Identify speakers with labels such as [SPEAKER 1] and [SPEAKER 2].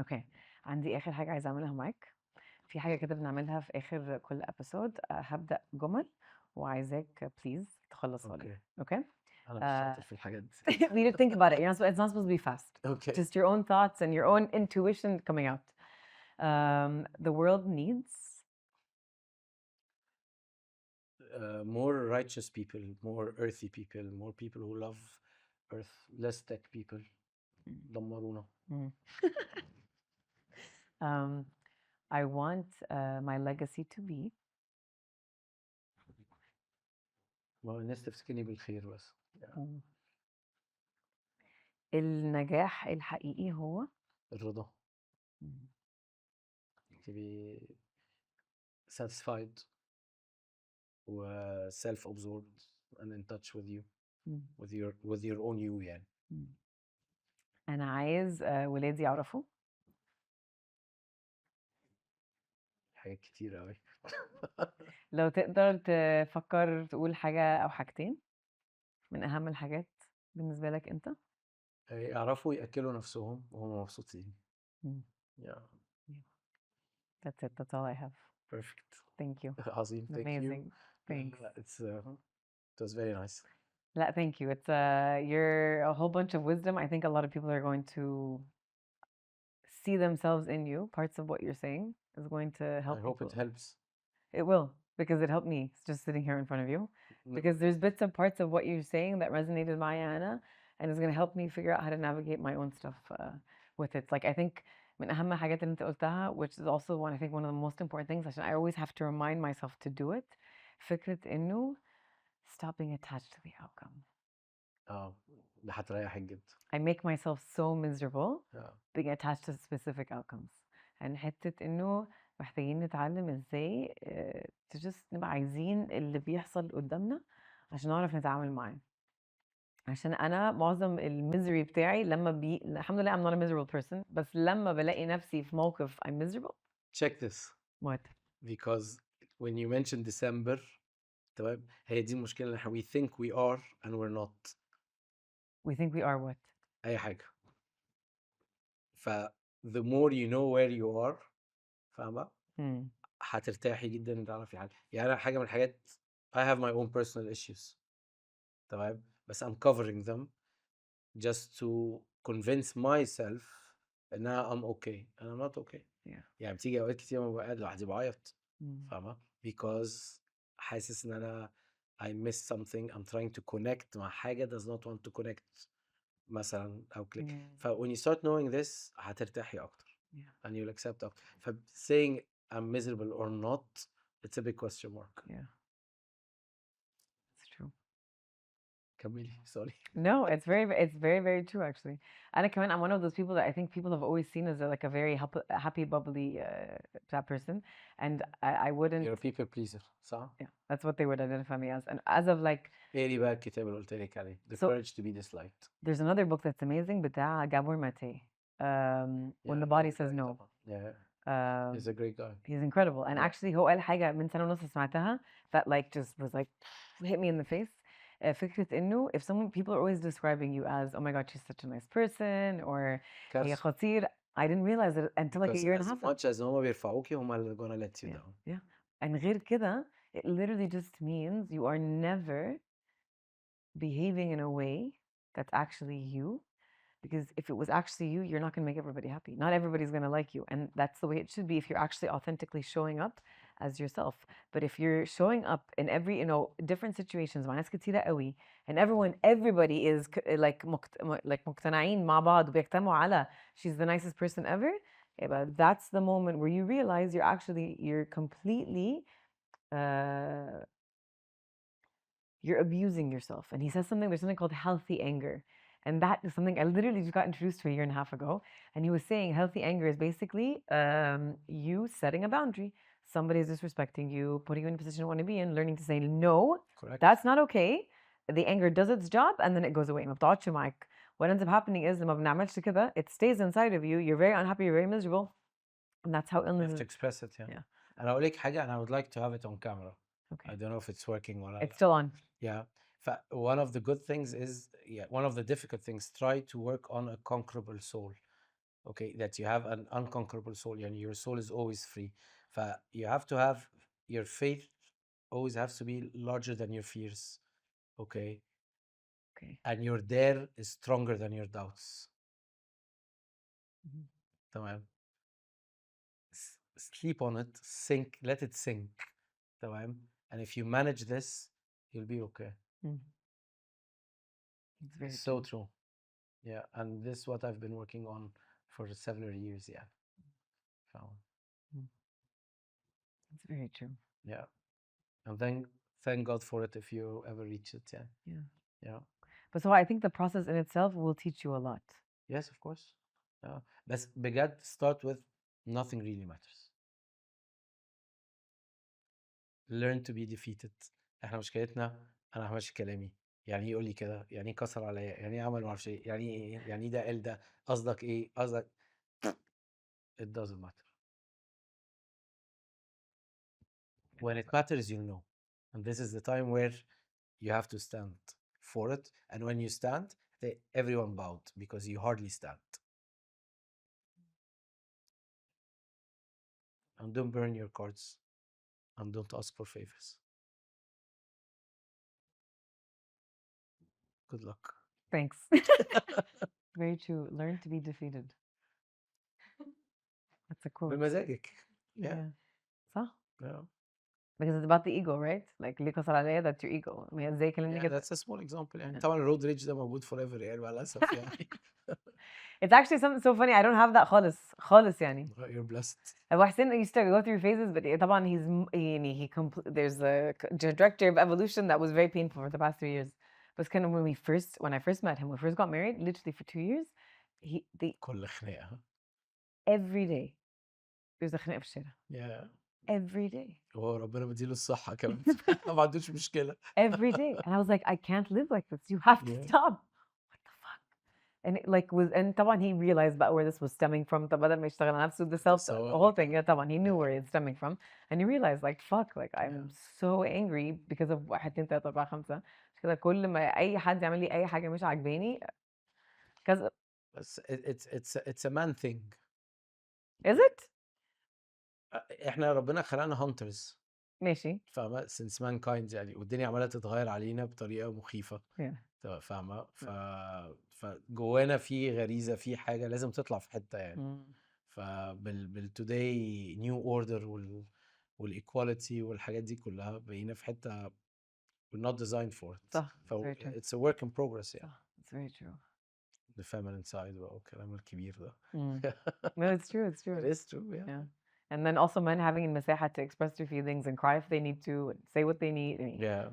[SPEAKER 1] اوكي، عندي اخر حاجه عايزه اعملها معاك. في حاجه كده بنعملها في اخر كل ابيسود، هبدا جمل وعايزاك بليز تخلصها لي.
[SPEAKER 2] اوكي
[SPEAKER 1] اوكي.
[SPEAKER 2] انا مش
[SPEAKER 1] uh,
[SPEAKER 2] شاطر في الحاجات دي.
[SPEAKER 1] we need to think about it. It's not supposed to be fast.
[SPEAKER 2] اوكي.
[SPEAKER 1] Just your own thoughts and your own intuition coming out. The world needs.
[SPEAKER 2] More righteous people, more earthy people, more people who love earth, less tech people. دمرونا.
[SPEAKER 1] Mm. um, I want my legacy to be.
[SPEAKER 2] ما هو الناس تفتكرني بالخير بس.
[SPEAKER 1] Mm. النجاح الحقيقي هو.
[SPEAKER 2] الرضا.
[SPEAKER 1] Mm.
[SPEAKER 2] to be satisfied و self-absorbed and in touch with you,
[SPEAKER 1] Mm.
[SPEAKER 2] with your own you يعني.
[SPEAKER 1] Mm. أنا عايز ولادي يعرفوا.
[SPEAKER 2] حاجات كتير قوي.
[SPEAKER 1] لو تقدر تفكر تقول حاجة أو حاجتين من أهم الحاجات بالنسبة لك أنت.
[SPEAKER 2] يعرفوا يأكلوا نفسهم وهم مبسوطين.
[SPEAKER 1] Mm.
[SPEAKER 2] Yeah,
[SPEAKER 1] That's it. That's all I have.
[SPEAKER 2] perfect.
[SPEAKER 1] Thank you.
[SPEAKER 2] عظيم. Thank you.
[SPEAKER 1] Amazing. Thanks.
[SPEAKER 2] It was very nice.
[SPEAKER 1] لا, thank you. It's you're a whole bunch of wisdom. I think a lot of people are going to see themselves in you. Parts of what you're saying is going to help
[SPEAKER 2] I hope
[SPEAKER 1] people.
[SPEAKER 2] it helps.
[SPEAKER 1] It will, because it helped me just sitting here in front of you.
[SPEAKER 2] No.
[SPEAKER 1] Because there's bits and parts of what you're saying that resonated my Anna, and it's going to help me figure out how to navigate my own stuff with it. Like I think من أهم الحاجات اللي أنت قلتها, which is also one, I think one of the most important things, عشان I always have to remind myself to do it. فكرة إنه stop being attached to the outcome.
[SPEAKER 2] ده هتريحك جدا.
[SPEAKER 1] I make myself so miserable
[SPEAKER 2] Yeah.
[SPEAKER 1] being attached to specific outcomes. and حتة إنه محتاجين نتعلم إزاي to just نبقى عايزين اللي بيحصل قدامنا عشان نعرف نتعامل معاه. عشان أنا معظم الميزري بتاعي لما الحمد لله I'm not a miserable person, بس لما بلاقي نفسي في موقف I'm miserable.
[SPEAKER 2] Check this.
[SPEAKER 1] What?
[SPEAKER 2] Because when you mentioned December, تمام, هي دي المشكلة اللي we think we are and we're not.
[SPEAKER 1] We think we are what?
[SPEAKER 2] أي حاجة. the more you know where you are, فاهمة؟ هترتاحي جدا تعرفي حاجة. يعني أنا حاجة من الحاجات I have my own personal issues, تمام, بس I'm covering them just to convince myself إن I'm okay and I'm not okay.
[SPEAKER 1] Yeah.
[SPEAKER 2] يعني بتيجي أوقات كتير ما ببقى قاعد لوحدي بعيط,
[SPEAKER 1] Mm.
[SPEAKER 2] فاهمة؟ because حاسس إن أنا I missed something, I'm trying to connect مع حاجة does not want to connect مثلا أو click. ف when you start knowing this هترتاحي أكتر.
[SPEAKER 1] Yeah.
[SPEAKER 2] And you'll accept أكتر. ف saying I'm miserable or not, it's a big question mark.
[SPEAKER 1] Yeah. It's true.
[SPEAKER 2] كملي, sorry.
[SPEAKER 1] No, it's very, very true actually. أنا كمان I'm one of those people that I think people have always seen as like a very happy, bubbly type person, and I wouldn't.
[SPEAKER 2] You're a people pleaser, صح؟
[SPEAKER 1] Yeah, that's what they would identify me as. And as of like,
[SPEAKER 2] اقري بقى الكتاب اللي قلت لك عليه, The
[SPEAKER 1] so
[SPEAKER 2] Courage to be Disliked.
[SPEAKER 1] there's another book that's amazing بتاع Gabor Mate. When the body says no.
[SPEAKER 2] Yeah,
[SPEAKER 1] Um,
[SPEAKER 2] he's a great guy.
[SPEAKER 1] he's incredible. And
[SPEAKER 2] Yeah.
[SPEAKER 1] actually هو قال حاجة من سنة ونص سمعتها that like just was like hit me in the face. فكرة إنه if people are always describing you as, oh my God, she's such a nice person, or هي
[SPEAKER 2] كارثة.
[SPEAKER 1] خطير. I didn't realize it until like a
[SPEAKER 2] Because
[SPEAKER 1] year and a
[SPEAKER 2] as
[SPEAKER 1] half.
[SPEAKER 2] much as هما بيرفعوكي هما اللي gonna let you
[SPEAKER 1] Yeah,
[SPEAKER 2] down.
[SPEAKER 1] yeah. And غير كده, it literally just means you are never behaving in a way that's actually you. Because if it was actually you, you're not going to make everybody happy. Not everybody's going to like you. And that's the way it should be if you're actually authentically showing up as yourself. But if you're showing up in every, different situations, مع ناس كتيرة قوي, and everybody is like مقتنعين مع بعض وبيجتمعوا على she's the nicest person ever, but that's the moment where you realize you're completely you're abusing yourself. And he says there's something called healthy anger. And that is something I literally just got introduced to a year and a half ago. And he was saying healthy anger is basically you setting a boundary. Somebody is disrespecting you, putting you in a position you want to be in, learning to say no.
[SPEAKER 2] Correct.
[SPEAKER 1] That's not okay. The anger does its job and then it goes away. ما بتقعدش معاك. What ends up happening is لما بنعملش كده, it stays inside of you. You're very unhappy, you're very miserable. And that's how
[SPEAKER 2] You
[SPEAKER 1] illness
[SPEAKER 2] have to
[SPEAKER 1] is.
[SPEAKER 2] express it, yeah.
[SPEAKER 1] Yeah.
[SPEAKER 2] And أقول لك حاجة, and I would like to have it on camera.
[SPEAKER 1] Okay.
[SPEAKER 2] I don't know if it's working or not.
[SPEAKER 1] It's still on.
[SPEAKER 2] Yeah. One of the good things is, one of the difficult things, try to work on a conquerable soul. okay, that you have an unconquerable soul, and your soul is always free. You have to have your faith always has to be larger than your fears, okay?
[SPEAKER 1] Okay.
[SPEAKER 2] And your dare is stronger than your doubts. تمام. Sleep on it, sink, let it sink. تمام. And if you manage this, you'll be okay.
[SPEAKER 1] It's very
[SPEAKER 2] So true. Yeah, and this is what I've been working on for several years. Yeah.
[SPEAKER 1] It's very true.
[SPEAKER 2] Yeah. And then thank God for it if you ever reach it. Yeah.
[SPEAKER 1] Yeah.
[SPEAKER 2] Yeah.
[SPEAKER 1] But so I think the process in itself will teach you a lot.
[SPEAKER 2] Yes, of course. Yeah. بس بجد start with nothing really matters. Learn to be defeated. احنا مشكلتنا انا همشي كلامي، يعني ايه يقول لي كده، يعني ايه كسر عليا، يعني ايه عمل ما اعرفش ايه، يعني ايه، يعني ايه ده قال ده، قصدك ايه، قصدك it doesn't matter. When it matters, you know. And this is the time where you have to stand for it. And when you stand, everyone bowed because you hardly stand. And don't burn your cards. And don't ask for favors. Good luck.
[SPEAKER 1] Thanks. Very true. Learn to be defeated. That's a quote.
[SPEAKER 2] بمزاجك.
[SPEAKER 1] Yeah.
[SPEAKER 2] Yeah.
[SPEAKER 1] صح.
[SPEAKER 2] Yeah.
[SPEAKER 1] Because it's about the ego, right? Like اللي كسر عليا, that's your ego. I mean, زي كلامني
[SPEAKER 2] Yeah,
[SPEAKER 1] كده.
[SPEAKER 2] that's a small example. يعني طبعا الرود ريج ده موجود forever يعني مع الأسف يعني.
[SPEAKER 1] It's actually something so funny. I don't have that خالص يعني.
[SPEAKER 2] You're blessed.
[SPEAKER 1] أبو حسين used to go through phases, but طبعا يعني there's a trajectory of evolution that was very painful for the past 3 years. But kind of when I first met him, when we first got married, literally for 2 years,
[SPEAKER 2] كل خناقة.
[SPEAKER 1] every day there's a خناقة في الشارع.
[SPEAKER 2] Yeah.
[SPEAKER 1] Every day.
[SPEAKER 2] هو ربنا مديله الصحة كمان. ما عندوش مشكلة.
[SPEAKER 1] Every day. And I was like, I can't live like this. You have to
[SPEAKER 2] Yeah.
[SPEAKER 1] stop. What the fuck? And it like was, and طبعا he realized بقى where this was stemming from. طب بدل ما يشتغل على نفسه, the whole thing. Yeah, طبعا he knew where it's stemming from. And he realized like, fuck, like I'm so angry because of 1 2 3 4 5. مش كده كل ما أي حد يعمل لي أي حاجة مش عاجباني. Because
[SPEAKER 2] It's a man thing.
[SPEAKER 1] is it?
[SPEAKER 2] احنا ربنا خلقنا hunters.
[SPEAKER 1] ماشي.
[SPEAKER 2] فاهمة since mankind يعني، والدنيا عمالة تتغير علينا بطريقة مخيفة.
[SPEAKER 1] Yeah.
[SPEAKER 2] فاهمة فجوانا في غريزة، في حاجة لازم تطلع في حتة يعني. today new order والايكواليتي والحاجات دي كلها بقينا في حتة we're not designed for it.
[SPEAKER 1] صح. Very true.
[SPEAKER 2] It's a work in progress يعني.
[SPEAKER 1] صح. It's very true.
[SPEAKER 2] The feminine side بقى والكلام الكبير ده.
[SPEAKER 1] No, it's true. It's true.
[SPEAKER 2] It is true. Yeah.
[SPEAKER 1] And then also men having المساحة to express their feelings and cry if they need to and say what they need.
[SPEAKER 2] Yeah.